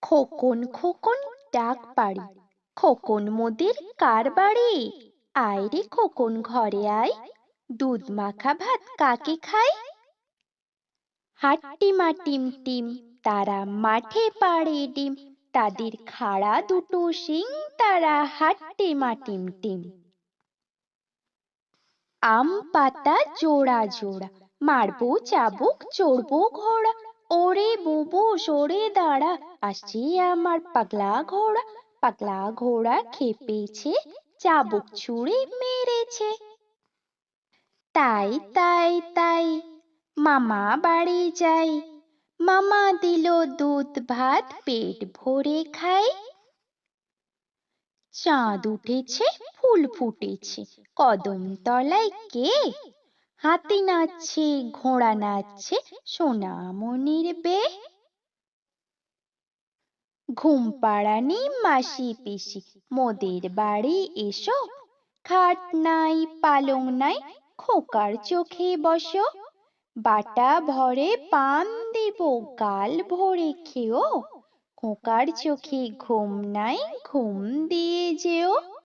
খোকন খোকন ডাক পাড়ি, খোকন মোদের কার বাড়ি? আয় রে খোকন ঘরে আয়, দুধ মাখা ভাত কাকে খাই? হাট্টিমা টিম টিম, তারা মাঠে পাড়ে ডিম, তাদের খাড়া দুটো শিং, তারা হাট্টিমা টিম টিম। আম পাতা জোড়া জোড়া, মারবো চাবুক চড়বো ঘোড়া, ওরে বুবু সরে দাঁড়া, আসছে আমার পাগলা ঘোড়া। পাগলা ঘোড়া খেপেছে, চাবুক ছুঁড়ে মেরেছে। তাই তাই তাই, মামা বাড়ি যাই, মামা দিল দুধ ভাত পেট ভরে খাই। চাঁদ উঠেছে ফুল ফুটেছে, কদম তলায় কে? হাতি নাচছে ঘোড়া নাচছে, সোনামণির বে। ঘুম পাড়ানি মাসি পিসি, মোদের বাড়ি এসো, খাট নাই পালং নাই, খোকার চোখে বসো। বাটা ভরে পান দেব, গাল ভরে খেও, খোকার চোখে ঘুম নাই, ঘুম দিয়ে যেও।